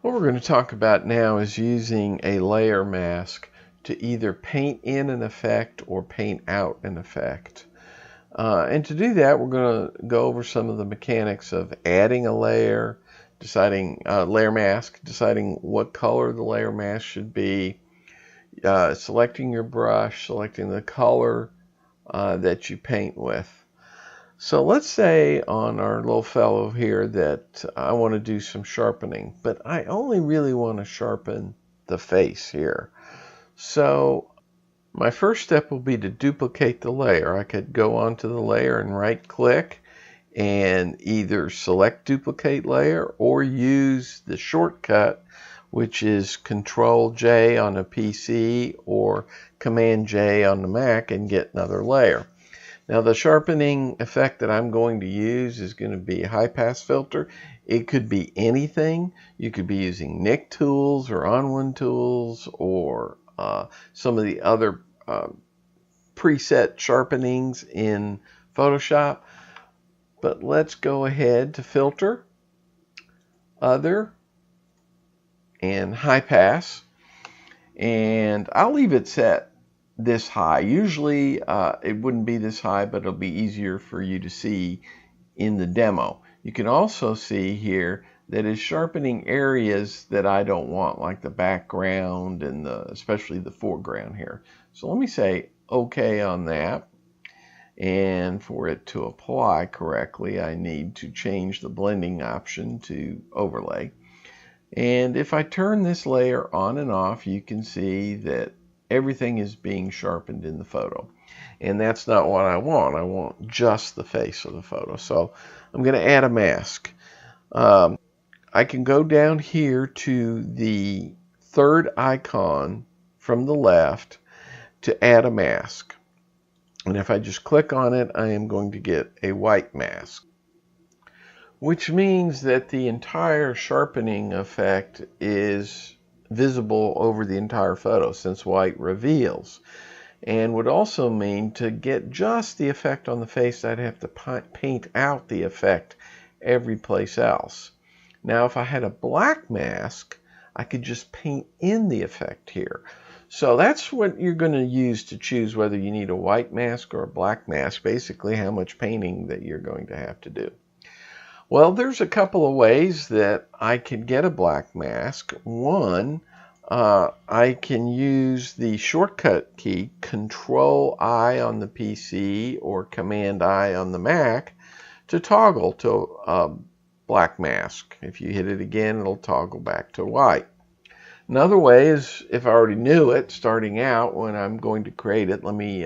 What we're going to talk about now is using a layer mask to either paint in an effect or paint out an effect. And to do that, we're going to go over some of the mechanics of adding a layer, deciding layer mask, deciding what color the layer mask should be, selecting your brush, selecting the color that you paint with. So let's say on our little fellow here that I want to do some sharpening, but I only really want to sharpen the face here. So my first step will be to duplicate the layer. I could go onto the layer and right click and either select duplicate layer or use the shortcut, which is Control J on a PC or Command J on the Mac, and get another layer. Now the sharpening effect that I'm going to use is going to be a high pass filter. It could be anything. You could be using Nik tools or On1 tools or some of the other preset sharpenings in Photoshop. But let's go ahead to Filter, Other, and High Pass. And I'll leave it set this high. Usually it wouldn't be this high, but it'll be easier for you to see in the demo. You can also see here that it's sharpening areas that I don't want, like the background and especially the foreground here. So let me say OK on that. And for it to apply correctly, I need to change the blending option to overlay. And if I turn this layer on and off, you can see that everything is being sharpened in the photo. And that's not what I want. I want just the face of the photo. So I'm going to add a mask. I can go down here to the third icon from the left to add a mask. And if I just click on it, I am going to get a white mask, which means that the entire sharpening effect is visible over the entire photo, since white reveals. And would also mean to get just the effect on the face, I'd have to paint out the effect every place else. Now if I had a black mask, I could just paint in the effect here. So that's what you're going to use to choose whether you need a white mask or a black mask, basically how much painting that you're going to have to do. Well, there's a couple of ways that I can get a black mask. One, I can use the shortcut key Control-I on the PC or Command-I on the Mac to toggle to a black mask. If you hit it again, it'll toggle back to white. Another way is, if I already knew it starting out when I'm going to create it, let me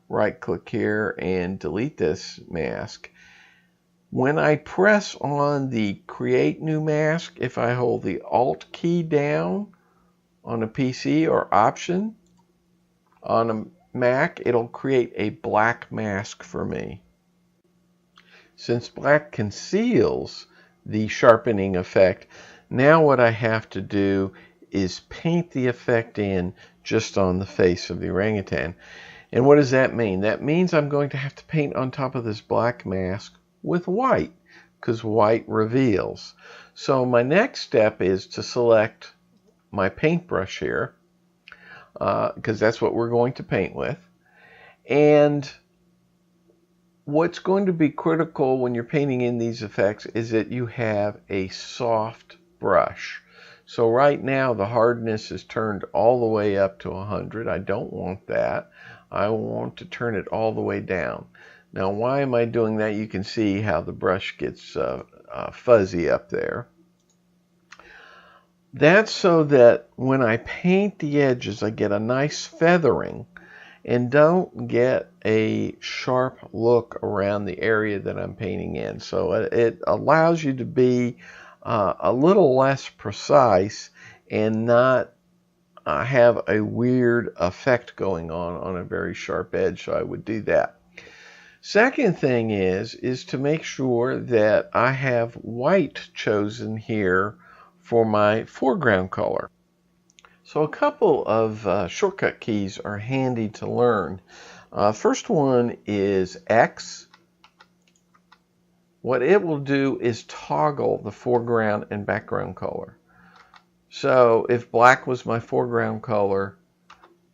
right click here and delete this mask. When I press on the Create New Mask, if I hold the Alt key down on a PC or Option on a Mac, it'll create a black mask for me. Since black conceals the sharpening effect, now what I have to do is paint the effect in just on the face of the orangutan. And what does that mean? That means I'm going to have to paint on top of this black mask with white, because white reveals. So my next step is to select my paintbrush here, because that's what we're going to paint with. And what's going to be critical when you're painting in these effects is that you have a soft brush. So right now the hardness is turned all the way up to 100. I don't want that. I want to turn it all the way down. Now why am I doing that? You can see how the brush gets fuzzy up there. That's so that when I paint the edges, I get a nice feathering and don't get a sharp look around the area that I'm painting in. So it allows you to be a little less precise and not have a weird effect going on a very sharp edge. So I would do that. Second thing is to make sure that I have white chosen here for my foreground color. So a couple of shortcut keys are handy to learn. First one is X. What it will do is toggle the foreground and background color. So if black was my foreground color,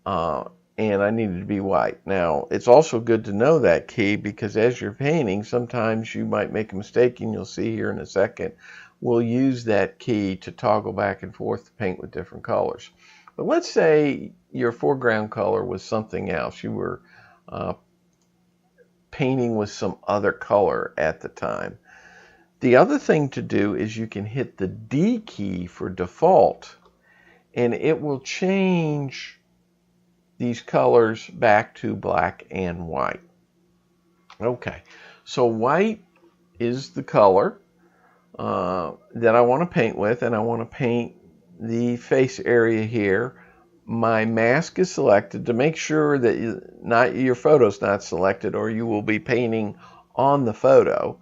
and I needed to be white. Now, it's also good to know that key, because as you're painting, sometimes you might make a mistake, and you'll see here in a second, we'll use that key to toggle back and forth to paint with different colors. But let's say your foreground color was something else. You were painting with some other color at the time. The other thing to do is you can hit the D key for default, and it will change these colors back to black and white. Okay, so white is the color that I want to paint with, and I want to paint the face area here. My mask is selected to make sure that your photo's not selected, or you will be painting on the photo.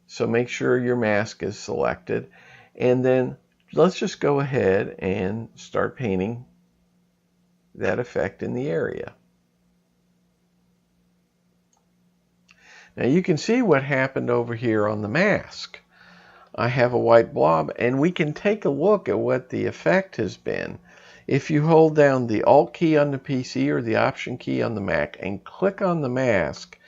So make sure your mask is selected, and then let's just go ahead and start painting that effect in the area. Now you can see what happened over here on the mask. I have a white blob, and we can take a look at what the effect has been. If you hold down the Alt key on the PC or the Option key on the Mac and click on the mask,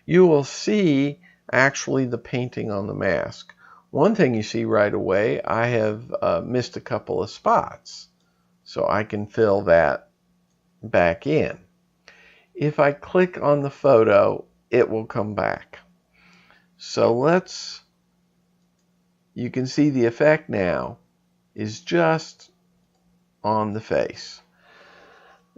you will see actually the painting on the mask. One thing you see right away, I have missed a couple of spots, so I can fill that back in. If I click on the photo, it will come back. So you can see the effect now is just on the face.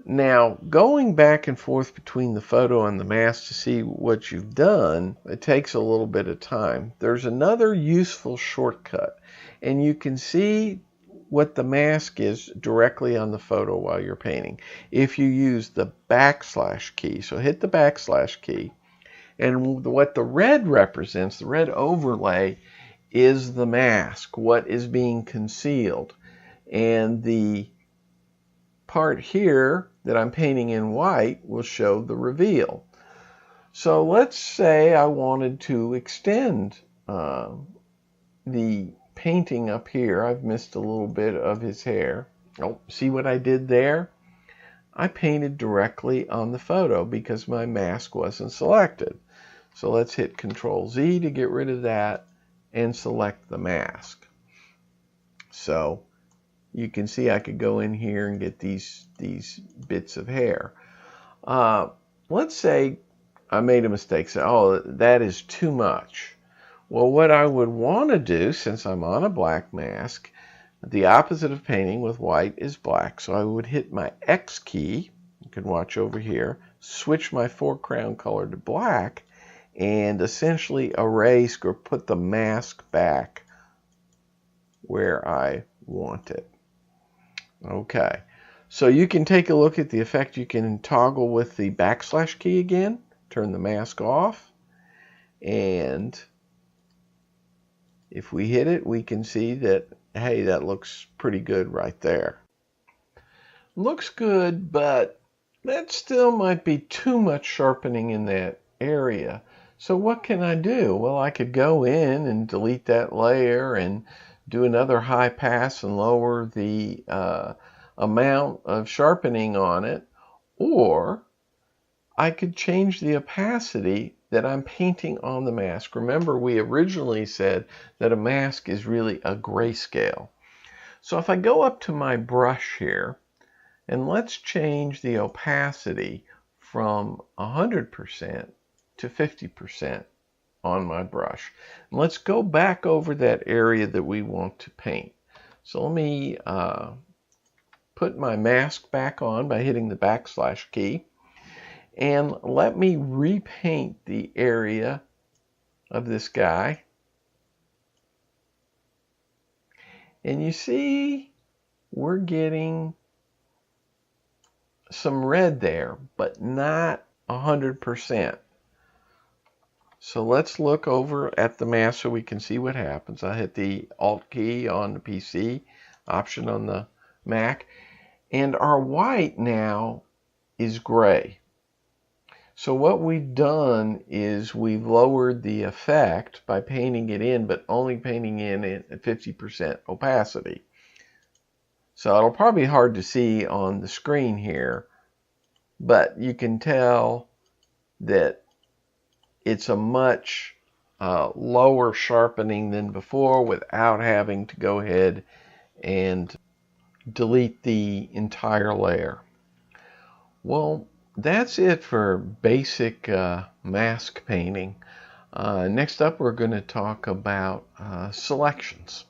Now, going back and forth between the photo and the mask to see what you've done, it takes a little bit of time. There's another useful shortcut, and you can see what the mask is directly on the photo while you're painting. If you use the backslash key, so hit the backslash key, and what the red represents, the red overlay, is the mask, what is being concealed. And the part here that I'm painting in white will show the reveal. So let's say I wanted to extend the painting up here. I've missed a little bit of his hair. Oh, see what I did there? I painted directly on the photo because my mask wasn't selected. So let's hit Control Z to get rid of that and select the mask. So you can see I could go in here and get these bits of hair. Let's say I made a mistake. Say, oh, that is too much. Well, what I would want to do, since I'm on a black mask, the opposite of painting with white is black. So I would hit my X key. You can watch over here. Switch my foreground color to black, and essentially erase or put the mask back where I want it. Okay, so you can take a look at the effect. You can toggle with the backslash key again, turn the mask off, and if we hit it, we can see that, hey, that looks pretty good right there. Looks good, but that still might be too much sharpening in that area. So what can I do? Well, I could go in and delete that layer and do another high pass and lower the amount of sharpening on it, or I could change the opacity that I'm painting on the mask. Remember, we originally said that a mask is really a grayscale. So if I go up to my brush here, and let's change the opacity from 100% to 50% on my brush. And let's go back over that area that we want to paint. So let me put my mask back on by hitting the backslash key. And let me repaint the area of this guy. And you see, we're getting some red there, but not 100%. So let's look over at the mask so we can see what happens. I hit the Alt key on the PC, Option on the Mac, and our white now is gray. So what we've done is we've lowered the effect by painting it in, but only painting in at 50% opacity. So it'll probably be hard to see on the screen here, but you can tell that it's a much lower sharpening than before without having to go ahead and delete the entire layer. Well, that's it for basic mask painting. Next up, we're going to talk about selections.